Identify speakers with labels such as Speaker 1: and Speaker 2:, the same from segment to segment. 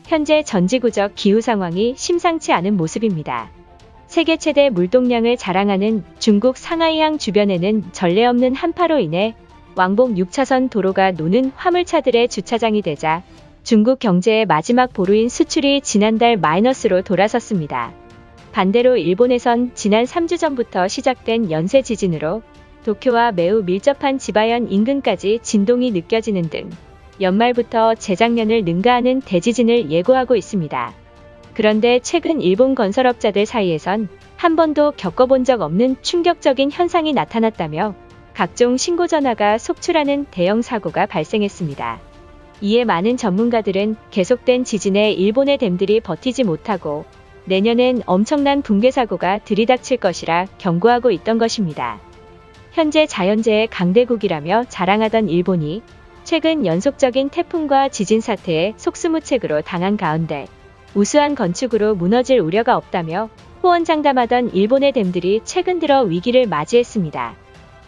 Speaker 1: 현재 전지구적 기후 상황이 심상치 않은 모습입니다. 세계 최대 물동량을 자랑하는 중국 상하이항 주변에는 전례 없는 한파로 인해 왕복 6차선 도로가 노는 화물차들의 주차장이 되자 중국 경제의 마지막 보루인 수출이 지난달 마이너스로 돌아섰습니다. 반대로 일본에선 지난 3주 전부터 시작된 연쇄 지진으로 도쿄와 매우 밀접한 지바현 인근까지 진동이 느껴지는 등 연말부터 재작년을 능가하는 대지진을 예고하고 있습니다. 그런데 최근 일본 건설업자들 사이에선 한 번도 겪어본 적 없는 충격적인 현상이 나타났다며 각종 신고 전화가 속출하는 대형 사고가 발생했습니다. 이에 많은 전문가들은 계속된 지진에 일본의 댐들이 버티지 못하고 내년엔 엄청난 붕괴 사고가 들이닥칠 것이라 경고하고 있던 것입니다. 현재 자연재해 강대국이라며 자랑하던 일본이 최근 연속적인 태풍과 지진 사태에 속수무책으로 당한 가운데 우수한 건축으로 무너질 우려가 없다며 호언장담하던 일본의 댐들이 최근 들어 위기를 맞이했습니다.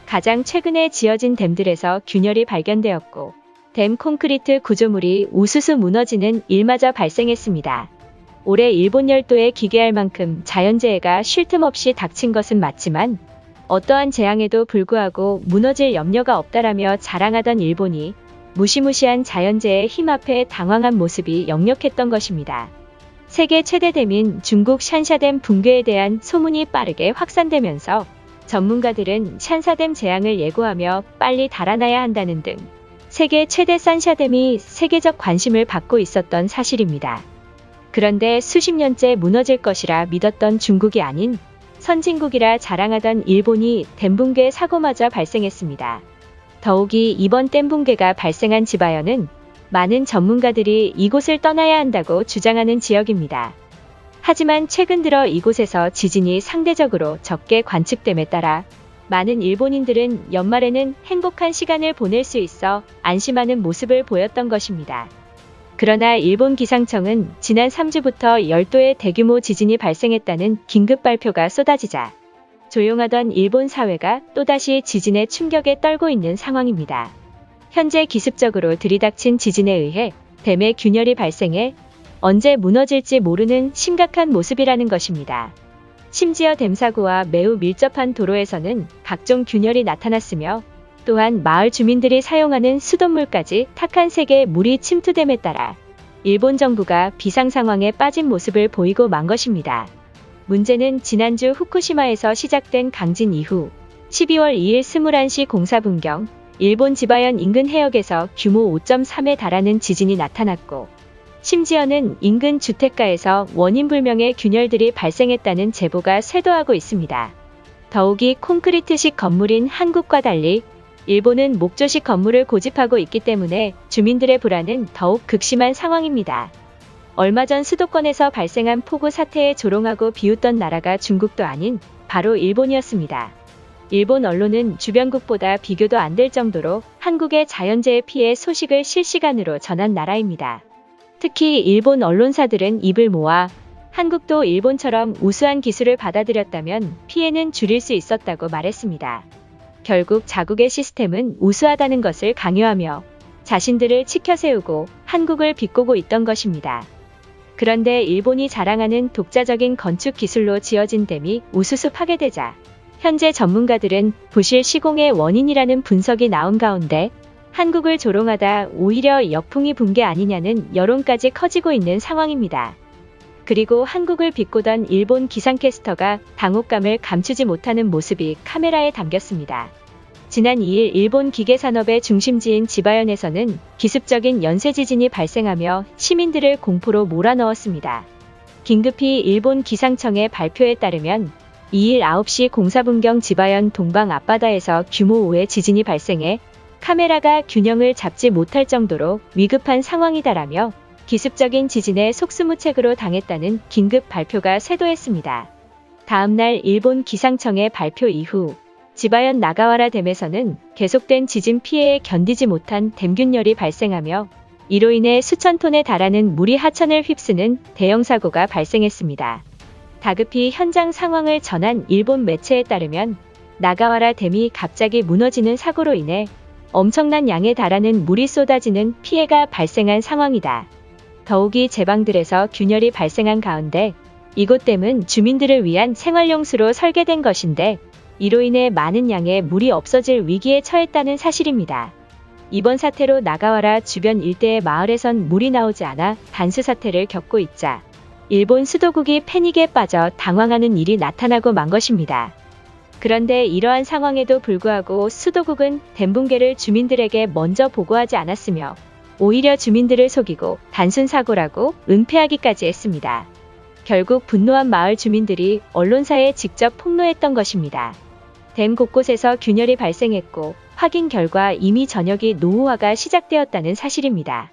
Speaker 1: 가장 최근에 지어진 댐들에서 균열이 발견되었고 댐 콘크리트 구조물이 우수수 무너지는 일마저 발생했습니다. 올해 일본 열도에 기괴할 만큼 자연재해가 쉴 틈 없이 닥친 것은 맞지만 어떠한 재앙에도 불구하고 무너질 염려가 없다라며 자랑하던 일본이 무시무시한 자연재해의 힘 앞에 당황한 모습이 역력했던 것입니다. 세계 최대 댐인 중국 샨샤댐 붕괴에 대한 소문이 빠르게 확산되면서 전문가들은 샨샤댐 재앙을 예고하며 빨리 달아나야 한다는 등 세계 최대 싼샤댐이 세계적 관심을 받고 있었던 사실입니다. 그런데 수십 년째 무너질 것이라 믿었던 중국이 아닌 선진국이라 자랑하던 일본이 댐 붕괴 사고마저 발생했습니다. 더욱이 이번 댐 붕괴가 발생한 지바현은 많은 전문가들이 이곳을 떠나야 한다고 주장하는 지역입니다. 하지만 최근 들어 이곳에서 지진이 상대적으로 적게 관측됨에 따라 많은 일본인들은 연말에는 행복한 시간을 보낼 수 있어 안심하는 모습을 보였던 것입니다. 그러나 일본 기상청은 지난 3주부터 열도의 대규모 지진이 발생했다는 긴급 발표가 쏟아지자 조용하던 일본 사회가 또다시 지진의 충격에 떨고 있는 상황입니다. 현재 기습적으로 들이닥친 지진에 의해 댐의 균열이 발생해 언제 무너질지 모르는 심각한 모습이라는 것입니다. 심지어 댐 사고와 매우 밀접한 도로에서는 각종 균열이 나타났으며 또한 마을 주민들이 사용하는 수돗물까지 탁한 색의 물이 침투됨에 따라 일본 정부가 비상 상황에 빠진 모습을 보이고 만 것입니다. 문제는 지난주 후쿠시마에서 시작된 강진 이후 12월 2일 21시 04분경 일본 지바현 인근 해역에서 규모 5.3에 달하는 지진이 나타났고 심지어는 인근 주택가에서 원인 불명의 균열들이 발생했다는 제보가 쇄도하고 있습니다. 더욱이 콘크리트식 건물인 한국과 달리 일본은 목조식 건물을 고집하고 있기 때문에 주민들의 불안은 더욱 극심한 상황입니다. 얼마 전 수도권에서 발생한 폭우 사태에 조롱하고 비웃던 나라가 중국도 아닌 바로 일본이었습니다. 일본 언론은 주변국보다 비교도 안 될 정도로 한국의 자연재해 피해 소식을 실시간으로 전한 나라입니다. 특히 일본 언론사들은 입을 모아 한국도 일본처럼 우수한 기술을 받아들였다면 피해는 줄일 수 있었다고 말했습니다. 결국 자국의 시스템은 우수하다는 것을 강요하며 자신들을 치켜세우고 한국을 비꼬고 있던 것입니다. 그런데 일본이 자랑하는 독자적인 건축 기술로 지어진 댐이 우수수 파괴되자 현재 전문가들은 부실 시공의 원인이라는 분석이 나온 가운데 한국을 조롱하다 오히려 역풍이 분 게 아니냐는 여론까지 커지고 있는 상황입니다. 그리고 한국을 비꼬던 일본 기상캐스터가 당혹감을 감추지 못하는 모습이 카메라에 담겼습니다. 지난 2일 일본 기계산업의 중심지인 지바현에서는 기습적인 연쇄지진이 발생하며 시민들을 공포로 몰아넣었습니다. 긴급히 일본 기상청의 발표에 따르면 2일 9시 04분경 지바현 동방 앞바다에서 규모 5의 지진이 발생해 카메라가 균형을 잡지 못할 정도로 위급한 상황이다라며 기습적인 지진에 속수무책으로 당했다는 긴급 발표가 쇄도했습니다. 다음날 일본 기상청의 발표 이후 지바현 나가와라 댐에서는 계속된 지진 피해에 견디지 못한 댐 균열이 발생하며 이로 인해 수천 톤에 달하는 물이 하천을 휩쓰는 대형 사고가 발생했습니다. 다급히 현장 상황을 전한 일본 매체에 따르면 나가와라 댐이 갑자기 무너지는 사고로 인해 엄청난 양에 달하는 물이 쏟아지는 피해가 발생한 상황이다. 더욱이 제방들에서 균열이 발생한 가운데 이곳 댐은 주민들을 위한 생활용수로 설계된 것인데 이로 인해 많은 양의 물이 없어질 위기에 처했다는 사실입니다. 이번 사태로 나가와라 주변 일대의 마을에선 물이 나오지 않아 단수 사태를 겪고 있자 일본 수도국이 패닉에 빠져 당황하는 일이 나타나고 만 것입니다. 그런데 이러한 상황에도 불구하고 수도국은 댐 붕괴를 주민들에게 먼저 보고하지 않았으며 오히려 주민들을 속이고 단순 사고라고 은폐하기까지 했습니다. 결국 분노한 마을 주민들이 언론사에 직접 폭로했던 것입니다. 댐 곳곳에서 균열이 발생했고 확인 결과 이미 전역이 노후화가 시작되었다는 사실입니다.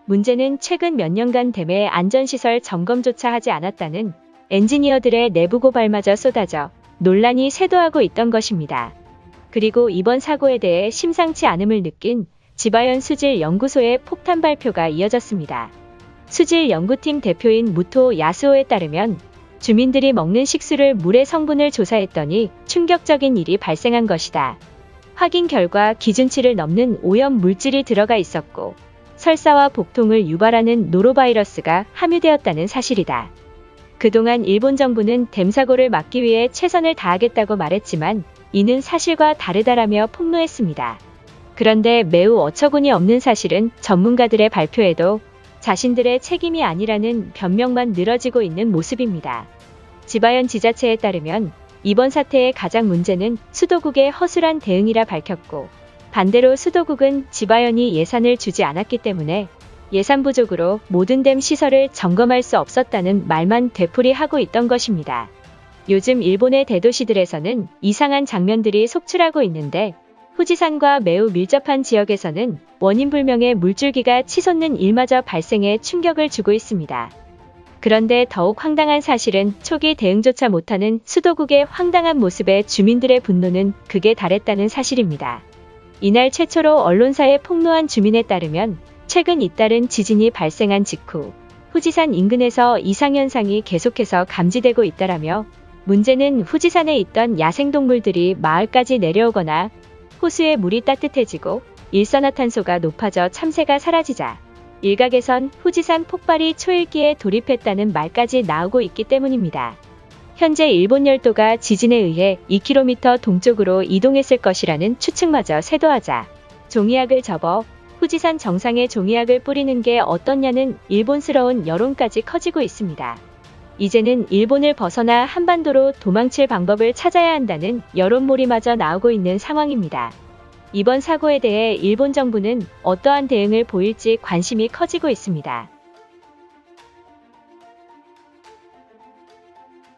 Speaker 1: 문제는 최근 몇 년간 댐의 안전시설 점검조차 하지 않았다는 엔지니어들의 내부 고발마저 쏟아져 논란이 쇄도하고 있던 것입니다. 그리고 이번 사고에 대해 심상치 않음을 느낀 지바현 수질연구소의 폭탄 발표가 이어졌습니다. 수질연구팀 대표인 무토 야스오에 따르면 주민들이 먹는 식수를 물의 성분을 조사했더니 충격적인 일이 발생한 것이다. 확인 결과 기준치를 넘는 오염 물질이 들어가 있었고 설사와 복통을 유발하는 노로바이러스가 함유되었다는 사실이다. 그동안 일본 정부는 댐 사고를 막기 위해 최선을 다하겠다고 말했지만 이는 사실과 다르다라며 폭로했습니다. 그런데 매우 어처구니 없는 사실은 전문가들의 발표에도 자신들의 책임이 아니라는 변명만 늘어지고 있는 모습입니다. 지바현 지자체에 따르면 이번 사태의 가장 문제는 수도국의 허술한 대응이라 밝혔고 반대로 수도국은 지바현이 예산을 주지 않았기 때문에 예산 부족으로 모든 댐 시설을 점검할 수 없었다는 말만 되풀이하고 있던 것입니다. 요즘 일본의 대도시들에서는 이상한 장면들이 속출하고 있는데 후지산과 매우 밀접한 지역에서는 원인불명의 물줄기가 치솟는 일마저 발생해 충격을 주고 있습니다. 그런데 더욱 황당한 사실은 초기 대응조차 못하는 수도국의 황당한 모습에 주민들의 분노는 극에 달했다는 사실입니다. 이날 최초로 언론사에 폭로한 주민에 따르면 최근 잇따른 지진이 발생한 직후 후지산 인근에서 이상현상이 계속해서 감지되고 있다라며 문제는 후지산에 있던 야생동물들이 마을까지 내려오거나 호수의 물이 따뜻해지고 일산화탄소가 높아져 참새가 사라지자 일각에선 후지산 폭발이 초일기에 돌입했다는 말까지 나오고 있기 때문입니다. 현재 일본 열도가 지진에 의해 2km 동쪽으로 이동했을 것이라는 추측마저 쇄도하자 종이약을 접어 후지산 정상에 종이약을 뿌리는 게 어떻냐는 일본스러운 여론까지 커지고 있습니다. 이제는 일본을 벗어나 한반도로 도망칠 방법을 찾아야 한다는 여론몰이마저 나오고 있는 상황입니다. 이번 사고에 대해 일본 정부는 어떠한 대응을 보일지 관심이 커지고 있습니다.